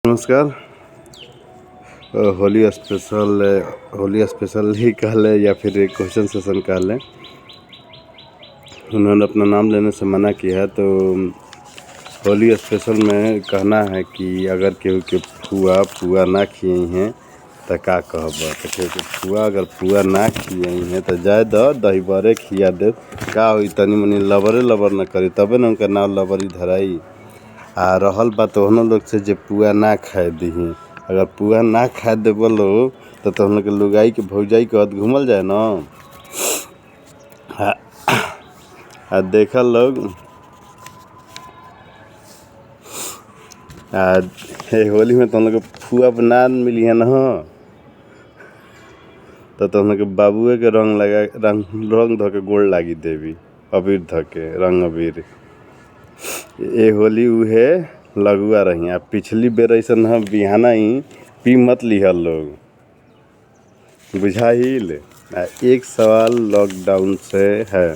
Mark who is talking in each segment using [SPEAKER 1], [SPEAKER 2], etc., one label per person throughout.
[SPEAKER 1] नमस्कार। होली स्पेशल ही कह लें या फिर एक क्वेश्चन सेशन कह लें। उन्होंने अपना नाम लेने से मना किया है, तो होली स्पेशल में कहना है कि अगर केहू के पुआ ना खिए हैं तो का कहब। तो केहू के अगर पुआ ना खिए हैं तो जाए दही बड़े खिया दे, का होई तनी मनी लबर न करी, तबे न उनका नाम लबरी धराई। आ रहल बात ओहनो लोग से जे पुआ ना खाए दीही, अगर पुआ ना खाए देबो लोग तो हम लोग के लुगाई के भौजाई के हद घूमल जाए न। देखल लोग होली में तो हम लोग के पुआ ना मिली है न, तो हम लोग के बाबुए के रंग धो के गोड़ लागी देवी, अबीर धो के रंग अबीर। ये होली उहे लगुआ रही। आप पिछली बेर ऐसा बिहाना ही पी मत लिहल लोग, बुझाइल। एक सवाल लॉकडाउन से है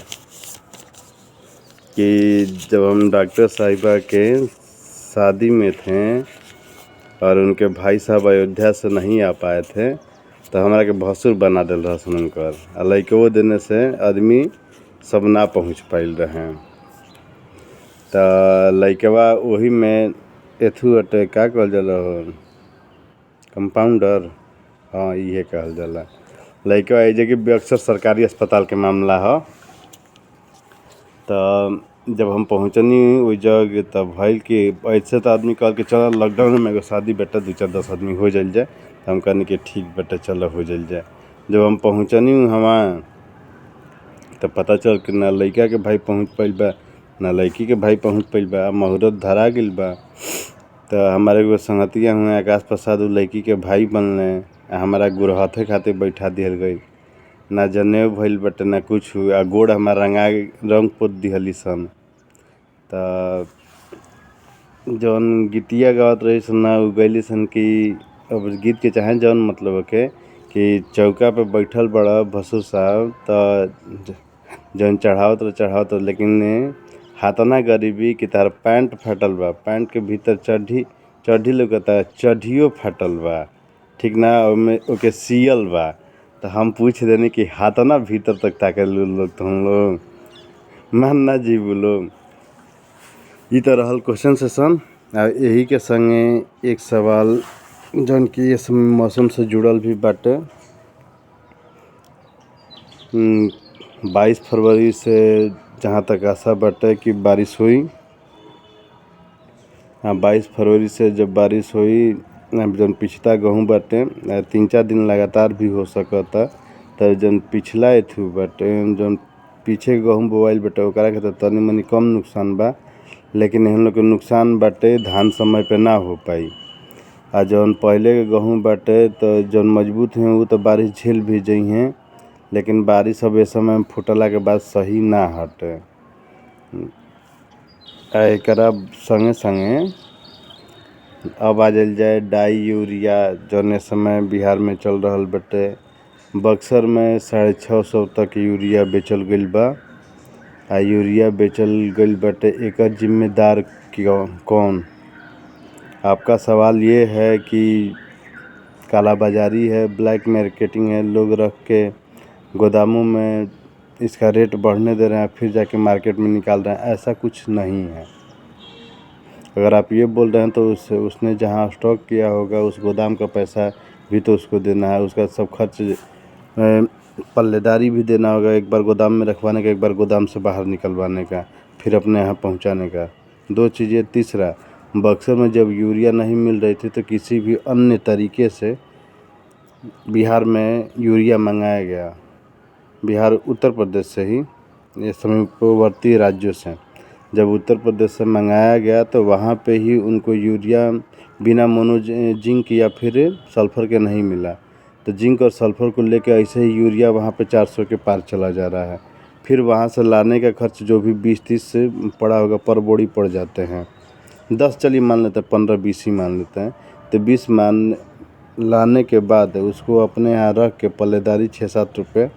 [SPEAKER 1] कि जब हम डॉक्टर साहिबा के शादी में थे और उनके भाई साहब अयोध्या से नहीं आ पाए थे, तो हमारा के भसुर बना दिल रहसन उनकर। लइकवो देने से आदमी सब ना पहुँच पाइल रहे। तो लइकवा वही में एथू अटे का कहल जाला, कंपाउंडर, हाँ इहे कहल जाला। लइकवा एजे कि अक्सर सरकारी अस्पताल के मामला ह। तो जब हम पहुँचनी ओइ जगह तब भइल कि ऐसे तो आदमी कहल कि चल लॉकडाउन में एगो शादी बेटा 2-4-10 आदमी हो जाइल जाए। तो हम कहनी कि ठीक बेटा चलो हो जाइल जाए। जब हम पहुँचनी वहाँ तो पता चल कि ना लइका के भाई पहुँच पाइल बा ना लड़की के भाई पहुँच पाइल बा, मुहूर्त धरा गिल बा। तो हमारे एगो संगतिया हुए आकाश प्रसाद उ लड़की के भाई बनले, हमारा गुरहथे खातिर बैठा दिहल गई। ना जनेऊ भइल बटे ना कुछ हुआ, गोड़ हमारा रंग पोत दिहली सन। तो जौन गीतिया गावत रही सन ना उ गइली सन कि अब गीत के चाहे जौन मतलब के कि चौका पे बैठल बड़ा भसुर साहब, तो जौन चढ़ावत लेकिन हाथना गरीबी कि तार पैंट फटल बा, पैंट के भीतर चड्ढी लौकता, चड्ढियो फटल बा, ठीक ना, ओके सियल बा। तो हम पूछ देनी कि हाथना भीतर तक ताके लोग, तो हम लोग मान ना जीव लोग। ई तो रहल क्वेश्चन सेशन। यही के संगे एक सवाल जौन कि इस मौसम से जुड़ल भी बाटे। 22 फरवरी से जहाँ तक आशा बाटे कि बारिश हुई। 22 फरवरी से जब बारिश हुई, जौन पिछता गेहूँ बाटे 3-4 दिन लगातार भी हो सकता। तो जौन पिछला एथू बाटे, जौन पीछे गेहूँ बोआइल बाटे ओकरा के तो तनी मनी कम नुकसान बा, लेकिन हम लोग के नुकसान बाटे धान समय पे ना हो पाई। आ जौन पहले के गेहूँ बाटे तो जौन मजबूत हैं वो तो बारिश झेल भी जाइ हैं, लेकिन बारिश अब इस समय फुटला के बाद सही ना हटे। एकरा संगे संगे अब आ जाए डाई यूरिया, जौन इस समय बिहार में चल रहल बाटे। बक्सर में 650 तक यूरिया बेचल गइल बा। आ यूरिया बेचल गइल बाटे, एकर जिम्मेदार कौन? आपका सवाल ये है कि कालाबाजारी है, ब्लैक मार्केटिंग है, लोग रख के गोदामों में इसका रेट बढ़ने दे रहे हैं फिर जाके मार्केट में निकाल रहे हैं। ऐसा कुछ नहीं है। अगर आप ये बोल रहे हैं तो उसने जहां स्टॉक किया होगा उस गोदाम का पैसा भी तो उसको देना है, उसका सब खर्च पल्लेदारी भी देना होगा, एक बार गोदाम में रखवाने का, एक बार गोदाम से बाहर निकलवाने का, फिर अपने यहाँ पहुँचाने का, 2 चीज़ें। तीसरा, बक्सर में जब यूरिया नहीं मिल रही थी तो किसी भी अन्य तरीके से बिहार में यूरिया मंगाया गया। बिहार उत्तर प्रदेश से ही, ये समीपवर्ती राज्यों से जब उत्तर प्रदेश से मंगाया गया तो वहाँ पे ही उनको यूरिया बिना जिंक या फिर सल्फर के नहीं मिला। तो जिंक और सल्फर को लेके ऐसे ही यूरिया वहाँ पे 400 के पार चला जा रहा है। फिर वहाँ से लाने का खर्च जो भी 20-30 से पड़ा होगा, पर बोरी पड़ जाते हैं। 10 चलिए मान लेते हैं, 15-20 ही मान लेते हैं। तो 20 लाने के बाद उसको अपने यहाँ रख के पल्लेदारी 6-7 रुपये,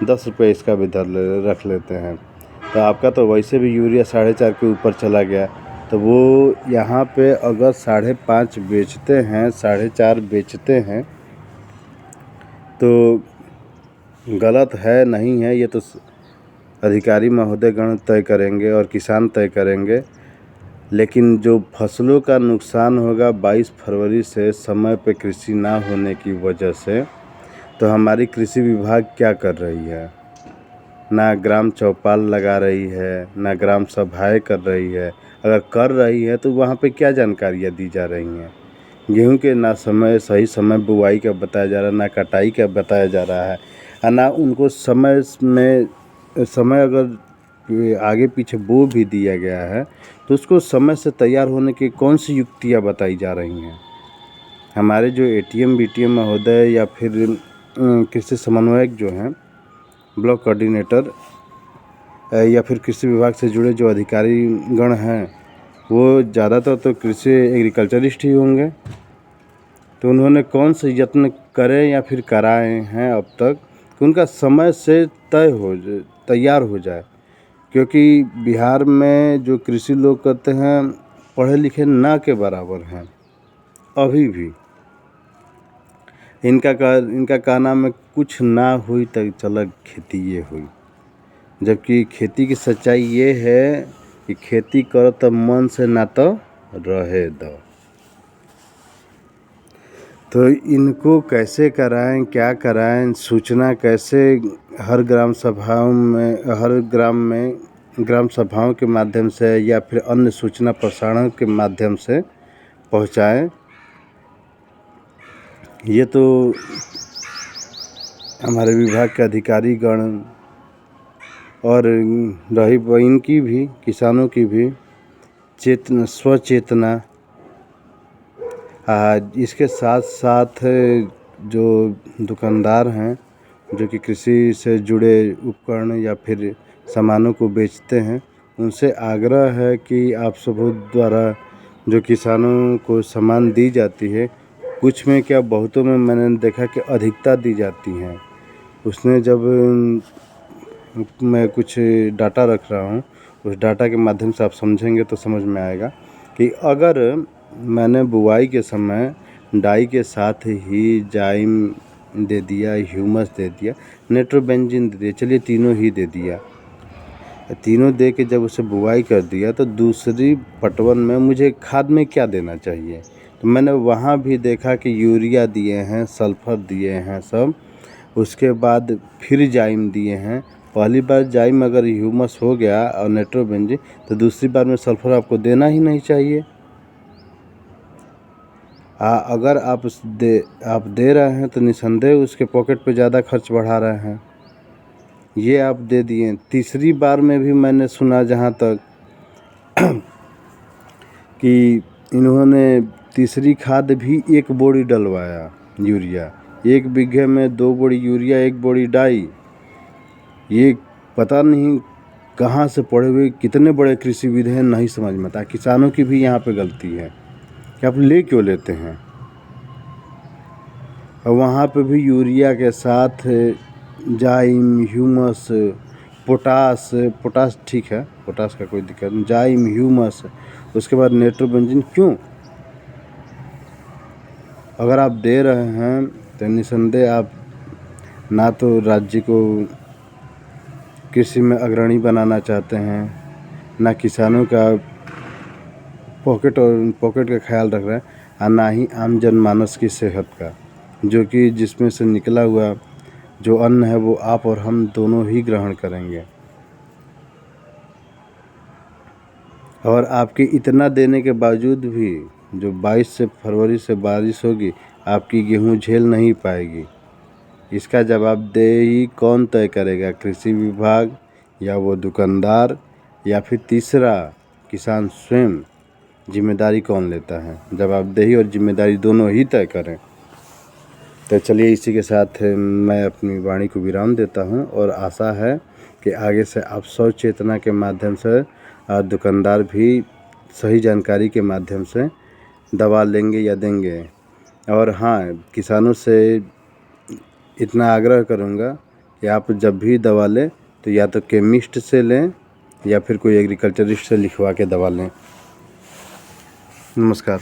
[SPEAKER 1] 10 रुपये इसका भी रख लेते हैं। तो आपका तो वैसे भी यूरिया 4.5 के ऊपर चला गया। तो वो यहाँ पे अगर 5.5 बेचते हैं, 4.5 बेचते हैं तो गलत है नहीं है, ये तो अधिकारी महोदयगण तय करेंगे और किसान तय करेंगे। लेकिन जो फसलों का नुकसान होगा 22 फरवरी से समय पे कृषि ना होने की वजह से, तो हमारी कृषि विभाग क्या कर रही है? ना ग्राम चौपाल लगा रही है, ना ग्राम सभाएं कर रही है। अगर कर रही है तो वहाँ पे क्या जानकारियाँ दी जा रही हैं? गेहूं के ना सही समय बुआई का बताया जा रहा है, ना कटाई का बताया जा रहा है, और ना उनको समय अगर आगे पीछे बो भी दिया गया है तो उसको समय से तैयार होने की कौन सी युक्तियाँ बताई जा रही हैं? हमारे जो एटीएम बीटीएम महोदय या फिर कृषि समन्वयक जो हैं, ब्लॉक कोऑर्डिनेटर या फिर कृषि विभाग से जुड़े जो अधिकारी गण हैं, वो ज़्यादातर तो कृषि एग्रीकल्चरिस्ट ही होंगे। तो उन्होंने कौन से यत्न करे या फिर कराए हैं अब तक कि उनका समय से तैयार हो जाए? क्योंकि बिहार में जो कृषि लोग करते हैं पढ़े लिखे ना के बराबर हैं अभी भी। इनका कहना में कुछ ना हुई तक चल खेती ये हुई, जबकि खेती की सच्चाई ये है कि खेती करो तो मन से, ना तो रहे दो। तो इनको कैसे कराएं, क्या कराएं, सूचना कैसे हर ग्राम में ग्राम सभाओं के माध्यम से या फिर अन्य सूचना प्रसारण के माध्यम से पहुंचाएं, ये तो हमारे विभाग के अधिकारी गण और रही इनकी भी, किसानों की भी स्वचेतना। इसके साथ साथ जो दुकानदार हैं जो कि कृषि से जुड़े उपकरण या फिर सामानों को बेचते हैं, उनसे आग्रह है कि आप सबों द्वारा जो किसानों को सामान दी जाती है, कुछ में क्या बहुतों में मैंने देखा कि अधिकता दी जाती हैं। उसने जब मैं कुछ डाटा रख रहा हूँ, उस डाटा के माध्यम से आप समझेंगे तो समझ में आएगा कि अगर मैंने बुआई के समय डाई के साथ ही जाइम दे दिया, ह्यूमस दे दिया, नाइट्रोबेंजीन दे दिया, चलिए तीनों ही दे दिया, तीनों दे के जब उसे बुआई कर दिया तो दूसरी पटवन में मुझे खाद में क्या देना चाहिए? तो मैंने वहाँ भी देखा कि यूरिया दिए हैं, सल्फर दिए हैं सब, उसके बाद फिर जाइम दिए हैं। पहली बार जाइम अगर ह्यूमस हो गया और नाइट्रोबेंजीन, तो दूसरी बार में सल्फर आपको देना ही नहीं चाहिए। अगर आप दे रहे हैं तो निसंदेह उसके पॉकेट पे ज़्यादा खर्च बढ़ा रहे हैं। ये आप दे दिए। तीसरी बार में भी मैंने सुना जहाँ तक कि इन्होंने तीसरी खाद भी 1 बोरी डलवाया यूरिया, 1 बीघे में 2 बोरी यूरिया, 1 बोरी डाई। ये पता नहीं कहाँ से पढ़े हुए कितने बड़े कृषिविद हैं, नहीं समझ में आता। किसानों की भी यहाँ पे गलती है कि आप ले क्यों लेते हैं। और वहाँ पे भी यूरिया के साथ जाइम, ह्यूमस, पोटास ठीक है, पोटास का कोई दिक्कत नहीं, जाइम, ह्यूमस, उसके बाद नाइट्रोबेंजीन क्यों? अगर आप दे रहे हैं तो निसंदेह आप ना तो राज्य को कृषि में अग्रणी बनाना चाहते हैं, ना किसानों का पॉकेट का ख्याल रख रहे हैं, और ना ही आम जनमानस की सेहत का, जो कि जिसमें से निकला हुआ जो अन्न है वो आप और हम दोनों ही ग्रहण करेंगे। और आपके इतना देने के बावजूद भी जो 22 फरवरी से बारिश होगी, आपकी गेहूं झेल नहीं पाएगी। इसका जवाबदेही कौन तय करेगा? कृषि विभाग, या वो दुकानदार, या फिर तीसरा किसान स्वयं? जिम्मेदारी कौन लेता है? जवाबदेही और जिम्मेदारी दोनों ही तय करें। तो चलिए इसी के साथ मैं अपनी वाणी को विराम देता हूं, और आशा है कि आगे से आप स्वचेतना के माध्यम से दुकानदार भी सही जानकारी के माध्यम से दवा लेंगे या देंगे। और हाँ, किसानों से इतना आग्रह करूँगा कि आप जब भी दवा लें तो या तो केमिस्ट से लें या फिर कोई एग्रीकल्चरिस्ट से लिखवा के दवा लें। नमस्कार।